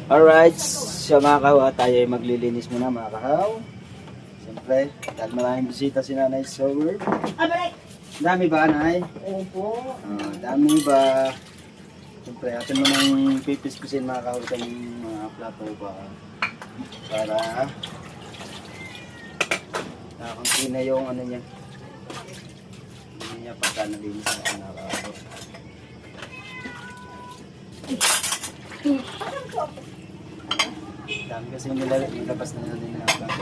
Alright, so mga kahaw, tayo ay maglilinis muna mga kahaw. Siyempre, dahil maraming bisita si Nanay Sower. Dami ba, Nay? Opo. Dami ba? Siyempre, atin mo nang pipiskusin mga kahaw itong mga plato ba? Para nakakunti na yung ano niya. Hindi niya pagka nalinis na mga kahaw. Dami kasi nilabas na natin na plato.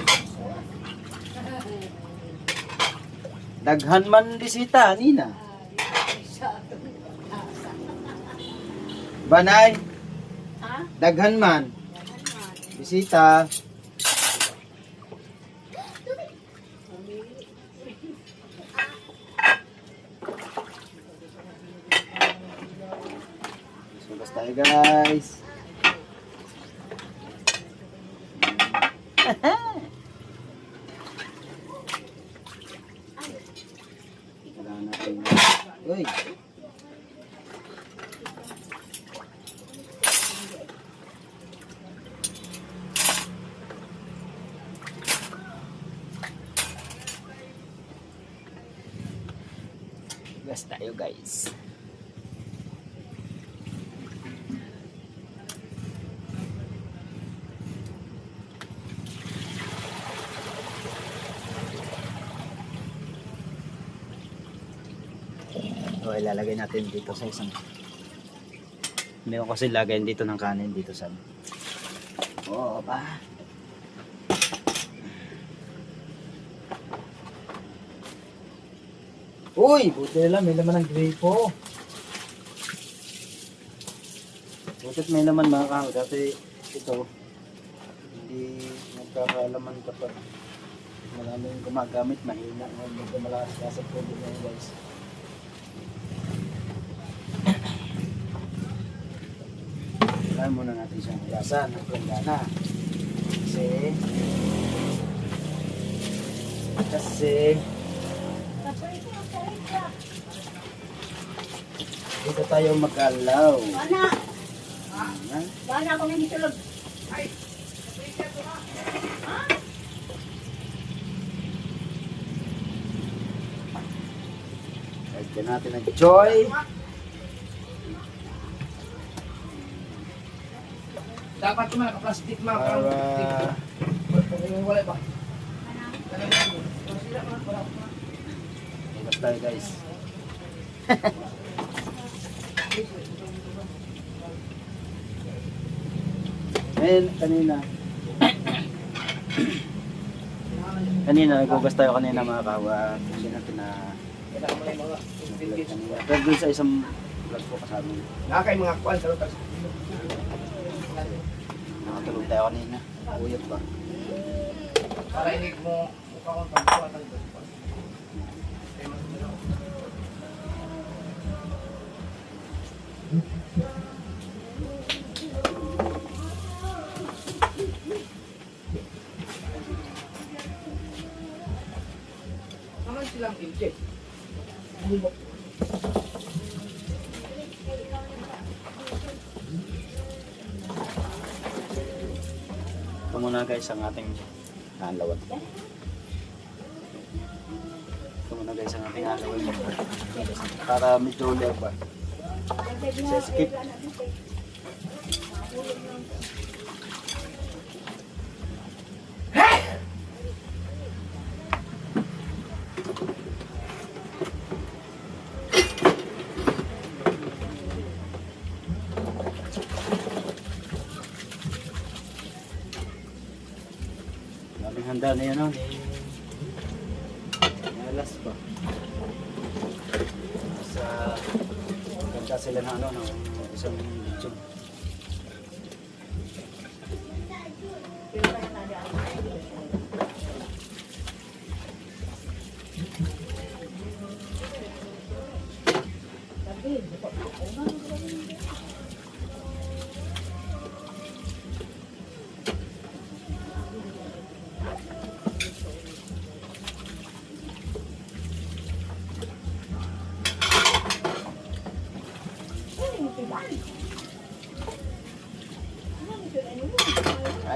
Daghan man bisita, Nina. Banay, Ha? daghan man. Bisita. Sugas tayo guys. Wala natin. Uy. Gas tayo guys. So ilalagay natin dito sa isang. Hindi ko kasi lagayin dito ng kanin dito sa. Oo ba? Uy, buti na lang, may laman ng gripo. Butit may laman mga kaho. Dati ito, hindi nagkakalaman kapag maraming gumagamit, mahina. Medyo malakas kasap po din yan guys. Kailangan muna natin siyang hilasan ng planggana. Kasi dito tayo mag-alaw. Mana? Ayan. Mana ako nang hitulog. Lagyan natin ng joy. Dapat cuma plastik mah Para wala ba? ingat tayo guys. Kanina nagugas tayo kanina mga kawa. Kasi natin na pero dun sa isang vlog ko kasama. Nakakay mga kwan sa lutas. Nakatulog tayo kanina. Uyot ba? Para hindi mo mukha kong pagkuwatan doon. Naman silang ilke. Ito muna guys ang ating halawan. Ito muna guys ang ating halawan. Para medyo ulit ba? Skip. Daming handa na yan, alas pa. Ganda sila na isang YouTube.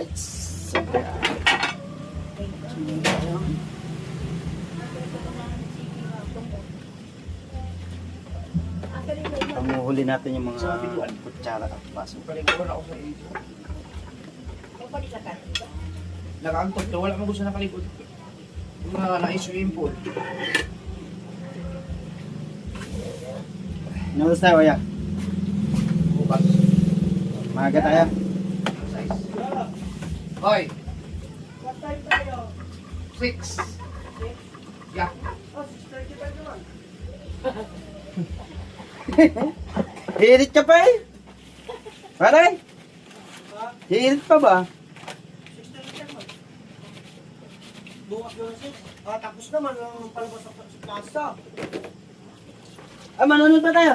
Ay, siyempre. Panguhuli natin yung mga kutsara at baso. Paliguan ako sa iyo. Nakaantok to, wala mo gusto na kaligod. Yung mga na-swimming pool. Inutos tayo, Kuya. Bukas. Maaga tayo. Size. Hoy! 6. Yeah. Hirit ka pa eh. Paray? Hirit pa ba? Bukas na sis. Tapos naman ang palabas sa plaza. Ah, manonood pa tayo.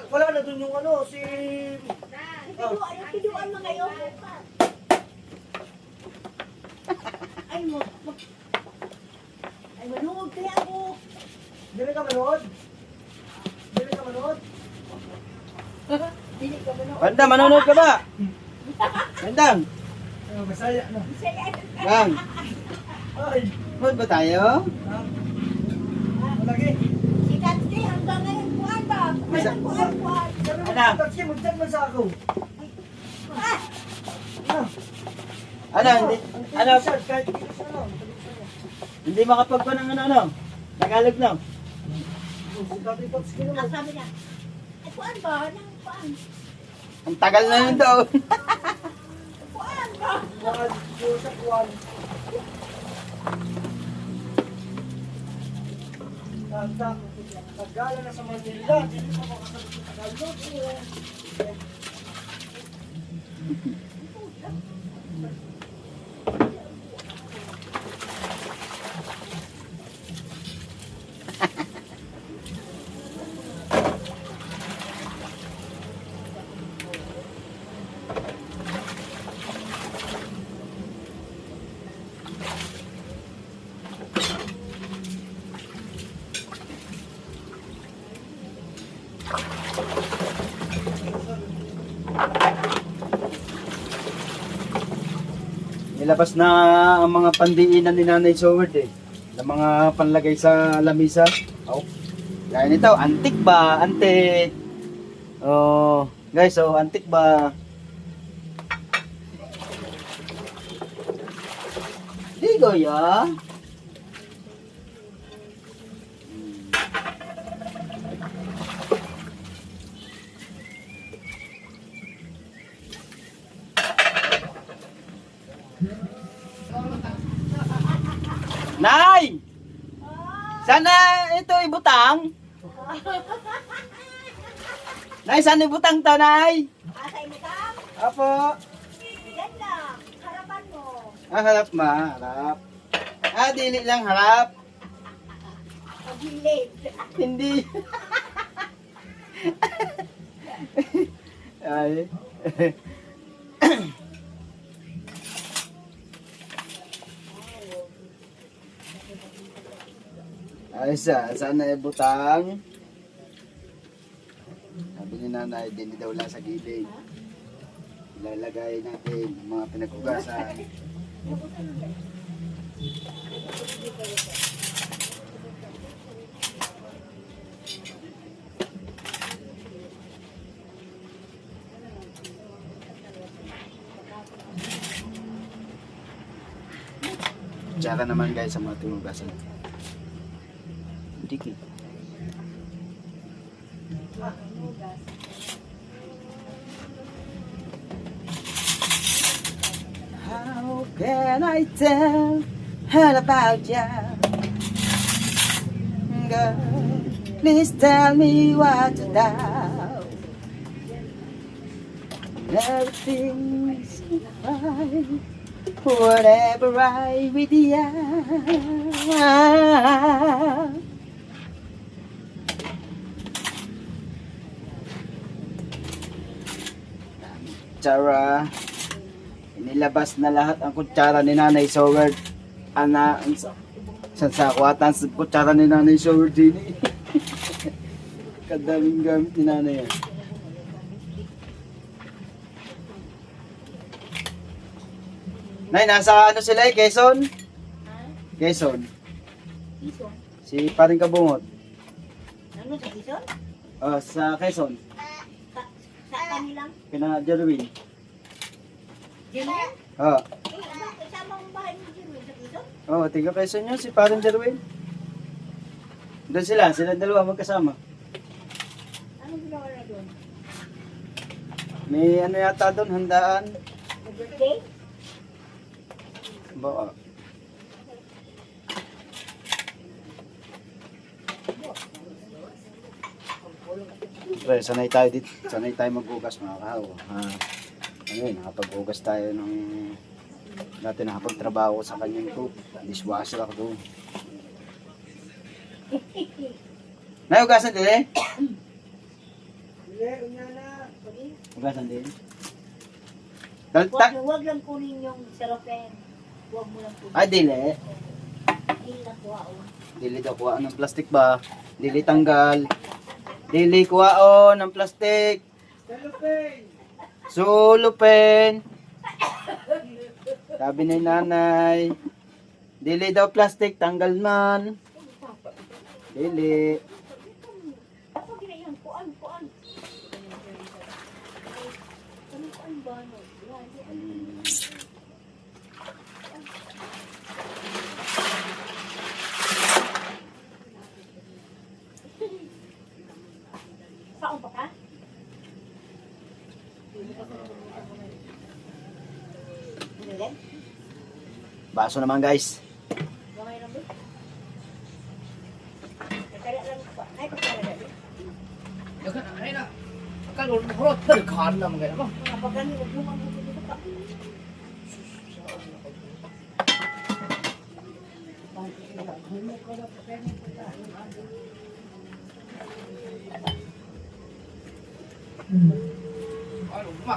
Wala na dun yung ano, si... Piduan mo kayo. Ay mo. Ay manuod kaya ako. Dili ka manood? Dili ka manood? Dili ka manood. Bandang, manonood ka ba? Bandang. Masaya na. Bang. Ay, Manood ba tayo? malagi. Si Katri hanggang ngayon kuhan ba? Hanggang kuhan. Ano? Tatsi, magdyan man sa ako. Ano, hindi, ano, Kahit hindi siya lang. hindi makapagpa ng ano, Tagalog na. Si Tatay Pops ko Ang naman. sabi niya, ay kuhan ba? Nang kuhan. Ang tagal na yun daw. Kuhan ba? Kuwan, puro sa kuwan. Tagala na sa Manila. Hindi pa makasagot sa Tagalog. Nilabas na ang mga pandiinan ni Nanay Soward eh. Ng mga panlagay sa lamisa. Oh. Gaya nito, antik ba? Antik. Oh, guys, oh, antik ba? Digo ya. Nay! Sana ito ibutang? Nay, sana ibutang to, Nay? Asay mo ka? Apo. Yan lang. Harapan mo. Ah, harap ma, harap. Ah, dili lang harap. Pagilid. Hindi. Ay. Ay, sana ibutang. Sabi ni Nanay, din daw lang sa gilid. Ilalagay natin ang mga pinag-ugasan. Tsaka naman guys sa mga tinugasan. Diki. How can I tell her about you? Girl, please tell me what to do. Everything's fine whenever I with you. Kutsara. Inilabas na lahat ang kutsara ni Nanay Soward. Sa kuwatan sa kutsara ni Nanay Soward din. Kadaming gamit ni Nanay yan. Nay, nasa ano sila eh, Quezon? Ha? Quezon. Quezon? Si paring kabungot. Ano sa Quezon? Oh, sa Quezon. Sa kanilang? Kina Jerwin. Jerwin? Oh. Ano? Kasama ang bahay ni Jerwin sa Quezon? Oh, tiga Quezon yun, si paring Jerwin. Doon sila dalawa magkasama. Anong ginawa na doon? May ano yata doon, handaan. Birthday? Baka. Pre, sanay tayo dito. Sanay tayo maghugas mga kahawa. Ano yun, nakapaghugas tayo ng dati nakapagtrabaho sa kanyang cook. Dishwasher ako doon. Naihugasan din eh? Hugasan din. Huwag lang kunin yung cellophane. Huwag mo lang kunin. Ay, dili. Hindi lang kuha o. Dili daw kuha ng plastic ba? Dili tanggal. Dili kuha ng plastic. Sulupen. Sabi ni nanay. Dili daw plastic, tanggal man. Dili. Ako ginayon, kuan. Ano kuan ba? No? Saan pa ka? Ano Baso naman guys. gamay lang ba? Kaya lang pa. Ay, pagkala na din. Ay na. Kalon ko terkan naman kaya mo. Kapag ganun, huwag mo mabuti dito pa. Ano ma?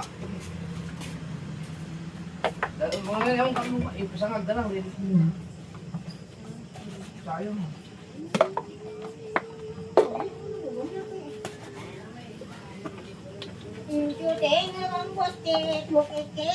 Mga yung kalungan, ipasangag na lang rin. Sayang. Cute naman postit. Bukike.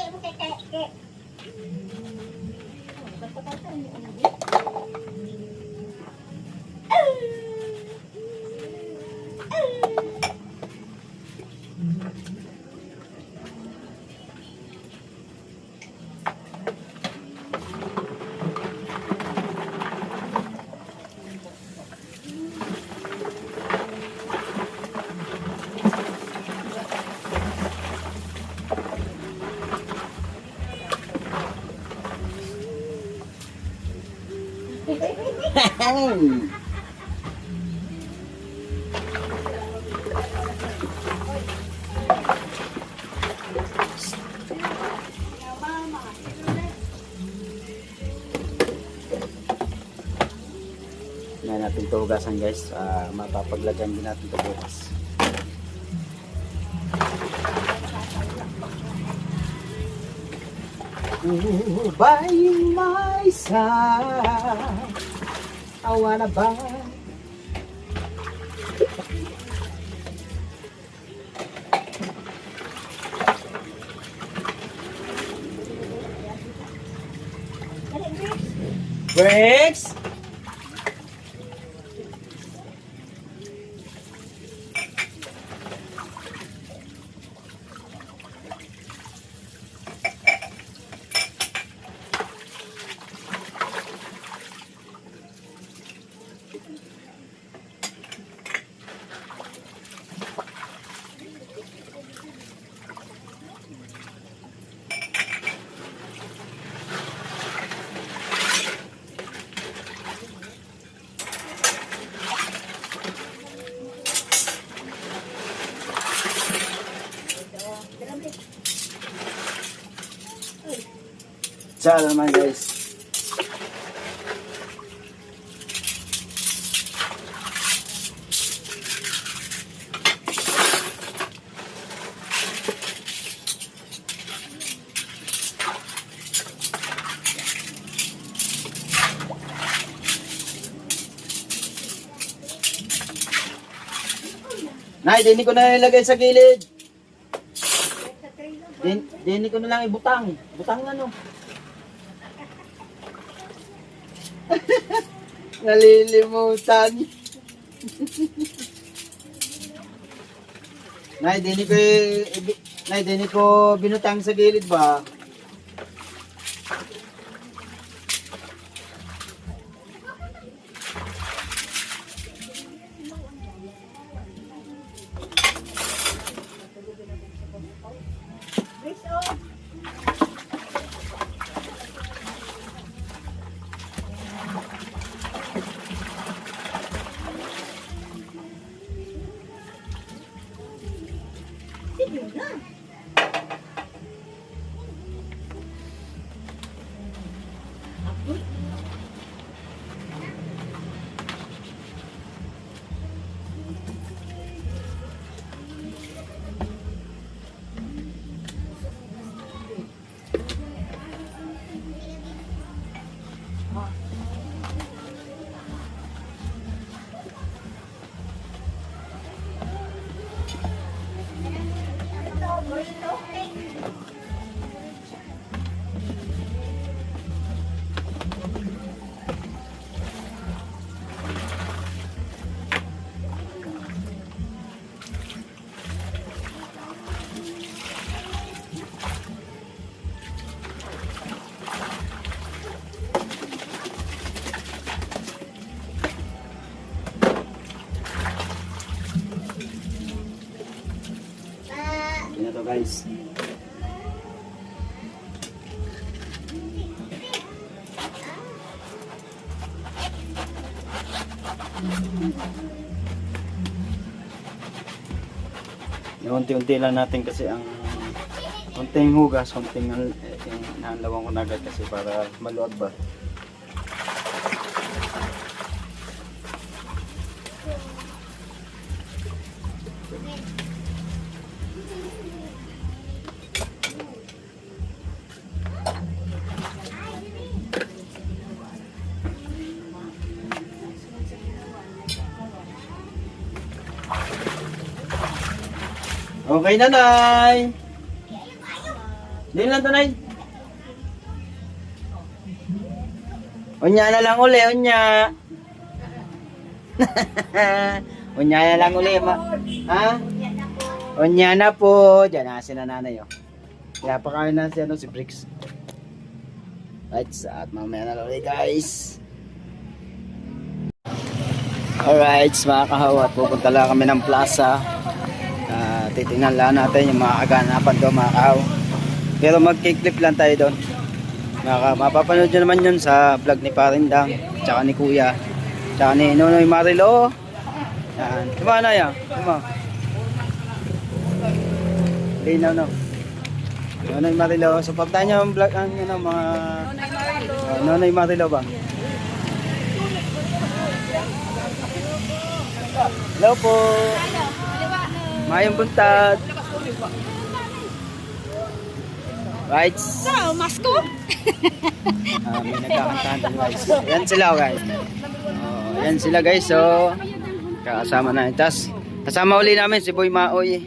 Ngayon natin ito hugasan guys. Mapapaglagyan din natin ito bukas. Ooh, by my side, I wanna buy. Bricks! Sana naman guys. Nay, dini ko na ilagay sa gilid. Dini ko na lang ibutang. Butang ano? Nalilimutan. Nay, dini ko binutang sa gilid ba? Yan na to guys. Unti-unti lang natin kasi ang konting hugas, konting yung nahanlawan ko na agad kasi para maluwag ba. Okay na, Nay. Din lang to, Nay. Unya na lang uli, unya. Unya na lang uli, ha? Unya na po. Diyan na si nanay, oh. Kaya pa kami na si Bricks. Right, at mamaya na lang ulit, guys. Alright, mga kahawat, pupunta lang kami ng plaza. Titingnan lang natin yung mga kaganapan doon, mga kahaw. Pero mag-clip lang tayo doon. Mapapanood nyo naman yun sa vlog ni Parindang, tsaka ni Kuya, tsaka ni Nonoy Marilo. Yan. Tuma na yan. Tuma. Linaw no. Nonoy Marilo. Supportan nyo ang vlog ang mga Nonoy Marilo ba? Hello po. Mayong buntag. Right. So, masko? May nagkakantahan doon guys. Yan sila guys. Yan sila guys. So, kasama na. Tapos, kasama uli namin si Boy Maoy,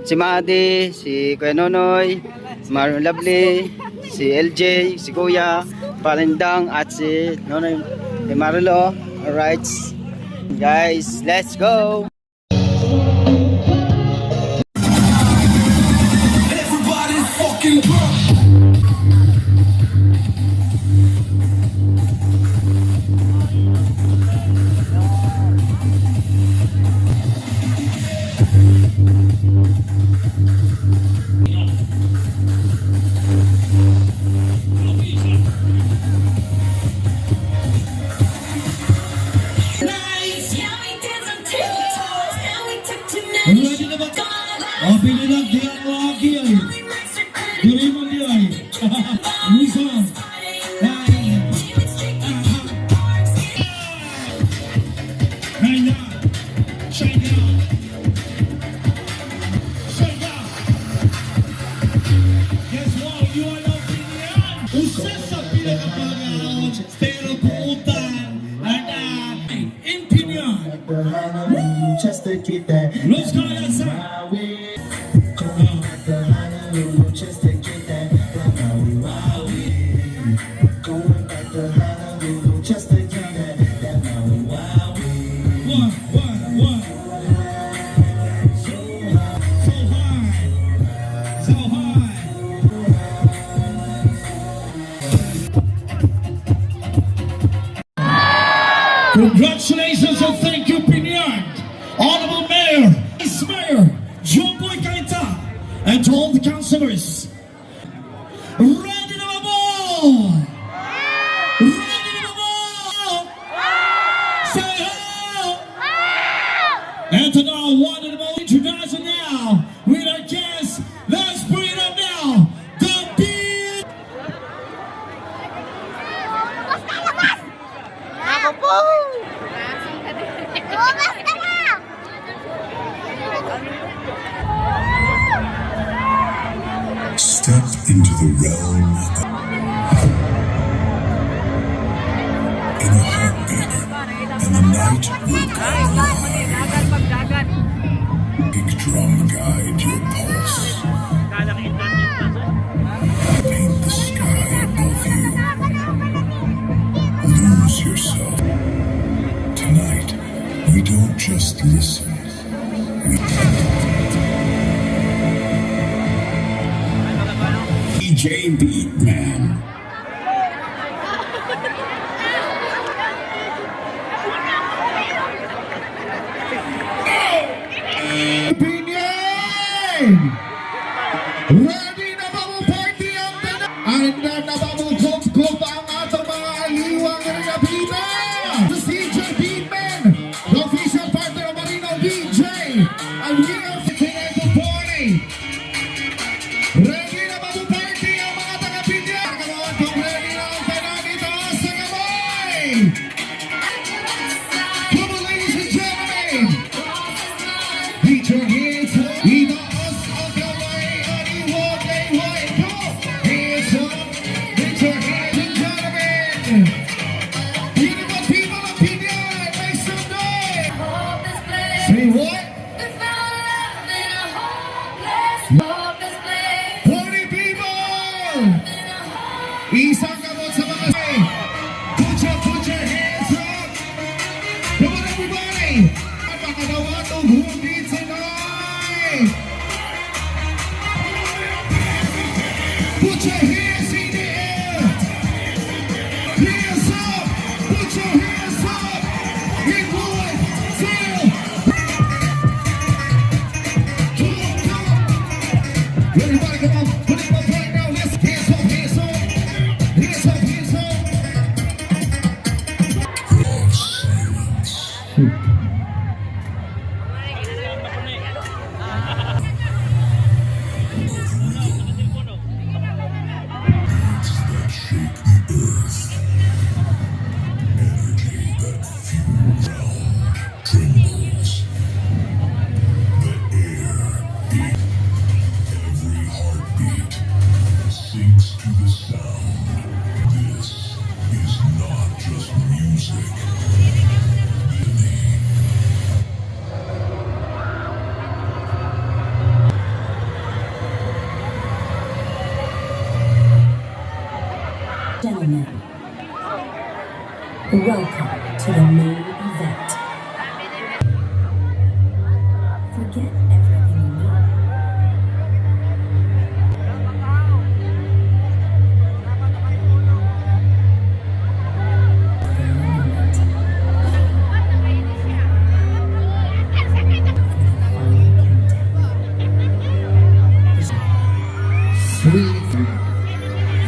si Madi, si Kuya Nonoy, si Mario Lovely, si LJ, si Kuya, Parindang, at si Nonoy Marilo. Alright. Guys, let's go! Ready na ba? O, pinilang diyan mo agi ay. Diri mo di ay. Listen. Right now. Shine down. Shine down. Guess what? You are not pinilang. Usa sa pinakapangaon. Pero puutan. In pinilang. Just to keep that Let's go outside. Maui. Just to get that Maui. Going back to Honolulu, just Congratulations and thank you, Pinion. Honorable Mayor, Vice Mayor, John Boy Kaita, and to all the councilors. Ready na ba mo? Ready na ba mo? Say ho! And to now, one of the most introduction now, with our guests, let's bring it up now, the Beat! Ako po! Lumabas ka na! Step into the realm in a heartbeat, and the night will come alive. Big drum guide your pulse. Paint the sky above you. Lose yourself. Tonight, we don't just listen. DJ Beatman. Opinion! Ready na ba mo party ang Anda na ba mo kup ang atong mga aliwang rinabida? The DJ Beatman, the official partner of Marino DJ, and we are prepared to party. Ready na ba mo party ang mga taga-Pinya? Kamawan kung ready na ang tanan dito sa kamay! Come on, ladies and gentlemen! Beat your hands up, itaas ang kamay, aniwag ay white. Go! Hands up, beat your hands and gentlemen! Beautiful people of Pinay, make some noise! Say what? Party people! Isang kamot sa mga say! Put your hands up! Come on everybody! Napakadawa itong hundi tonight! Put your hands in the air! Hands up! Put your hands up! In 1, 2, come on! Everybody come on! Put it up right now! Let's hands up, hands up! Hands up, hands up! That shake the earth. Energy that fuels round trembles. The air beat. Every heartbeat sinks to the sound. This is not just music. Gentlemen, welcome to the main event. Forget everything you know.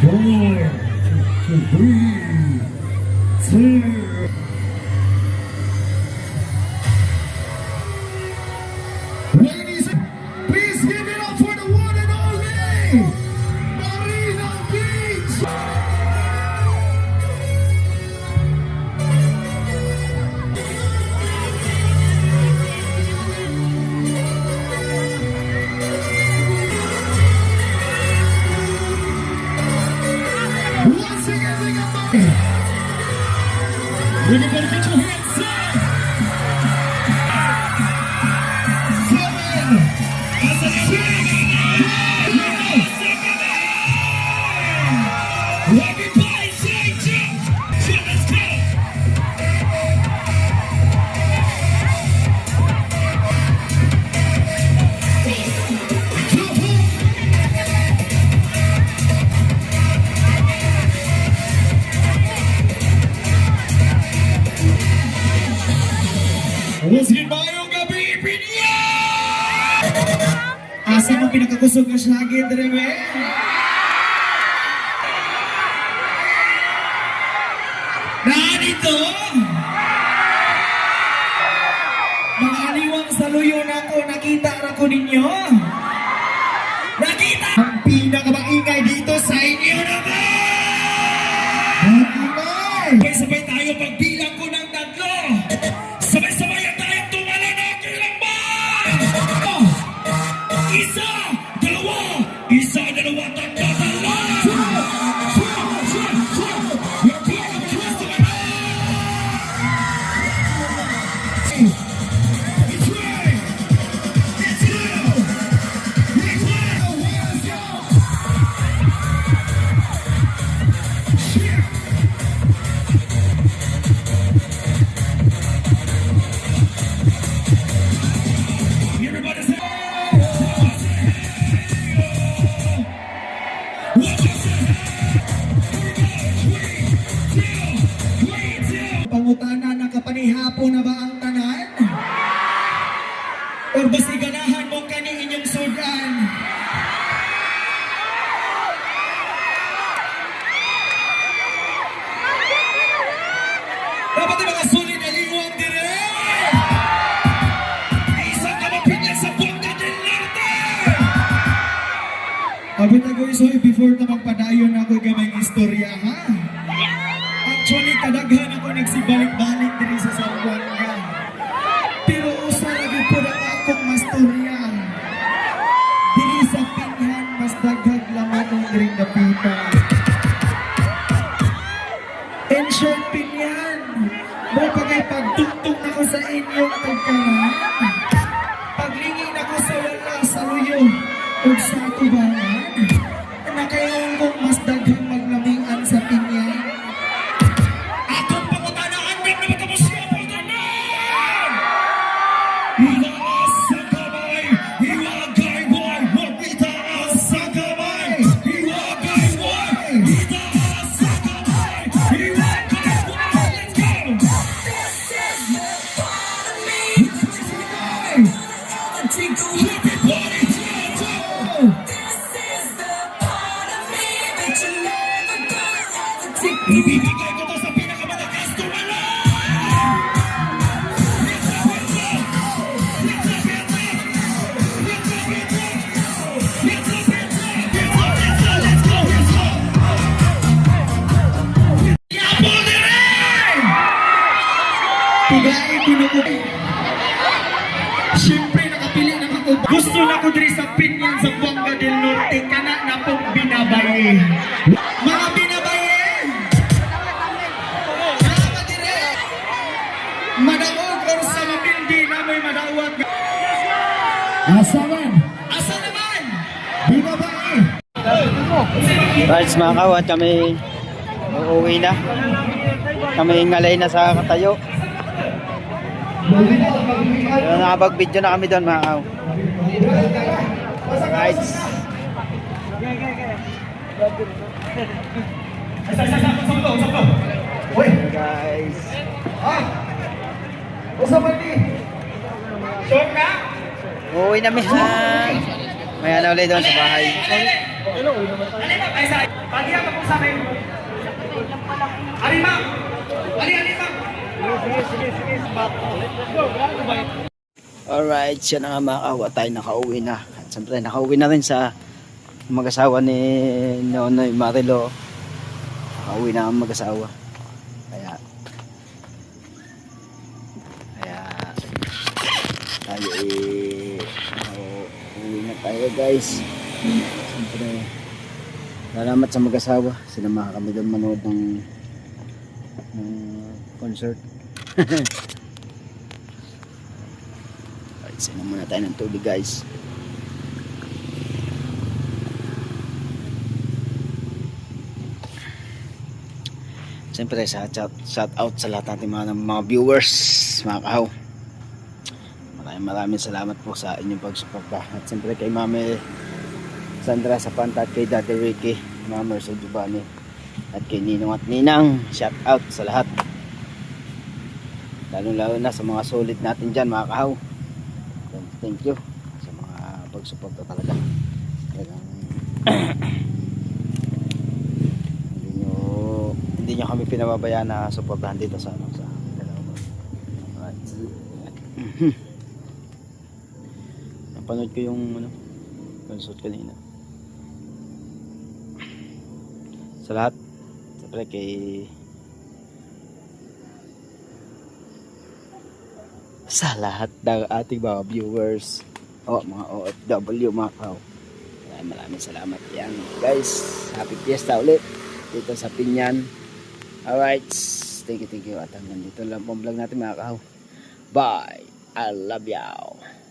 For a moment. Ladies, please give it up for the one and only Marino Beach! Once again, sing it, buddy. Everybody get your hands up! 7, 6, 5, everybody say jump! So let's go! Jump up! Asa mo pinakakusog nga syagit, Rebe? Narito! Mga aliwang saluyo na ko, nakita ra ko ninyo. Nakita! Ang pinakamaingay dito sa inyo naman! Sabay-sabay tayo pagbilang ko ng 3. Sabay-sabay tayong tumalon ng kilang ba! Isa, dalawa, tatlo, dalawa! Everybody say, pangutana na kapanihapo na ba ang tanan? O basiganahan mo kani inyong sudan? Dapat yung mga sulit na liwang dire! Isang kamapinyan sa Buanga del Norte! Abit ako isoy before na magpadayon ako gamay istorya ha? Actually, kadaghan ako nagsibalik-balik din sa Zamboanga. Pero usa lagi po na akong mastorya. Dili sa pinhan, mas daghag laman ng ring napita. In short, pinyan, mo pagay pagtugtog na ko sa inyong tagkanan. Paglingin ako sa wala sa luyo o sa tubangan. Nakayon kong mas daghang maglamingan sa pinyan. Atong pangutanaan din na matapos siya po tanan! Itaas sa kamay, iwagay boy! Itaas sa kamay, iwagay boy! Itaas sa kamay, iwagay boy! Let's go! Everybody, ibibigay ko to sa pinakamalakas tumalon! Pagay, pinukuli. Siyempre, nakapili na ako. Gusto na ko diri sa Pinyan sa Buanga del Norte. Kana na pong binabaye. Mga binabaye! Mga dire! Madawag or sa mapindi na may madawag. Asa man? Asa naman? Binabaye! Right mga kawat, kami uuwi na. Kami ngalay na sa Katayo. Nakapag-video na kami doon mga kaw. Right. Guys. Uuwi na mi ha. May ano ulit doon sa bahay. Alright, siya na nga mga kawa, tayo nakauwi na. At siyempre nakauwi na rin sa mag-asawa ni Nonoy Marilo. Nakauwi na ang mag-asawa. Kaya tayo uuwi na tayo guys. Siyempre salamat sa mag-asawa. Sinamahan kami doon manood ng concert. Alright, sinom muna tayo ng tubig guys. Siyempre shout out sa lahat natin mga viewers, mga kahaw. Maraming salamat po sa inyong pagsuporta. At siyempre kay Mami Sandra sa Panta, kay Daddy Ricky, Mama Mercedes Giovanni, at kay Ninong at Ninang. Shout out sa lahat, lalo na sa mga solid natin dyan mga kahaw. Thank you sa mga nakakapagsuporta talaga. Talagang hindi nyo kami pinababayaan na suportahan dito sa ano, sa Mindanao. Alright. Napanood ko yung ano, consult kanina. Sa lahat, siyempre kay sa lahat ng ating mga viewers mga OFW mga kaw, maraming salamat yan guys. Happy Fiesta ulit dito sa Pinyan. Alright, thank you at hanggang dito lang pong vlog natin mga kaw. Bye, I love you.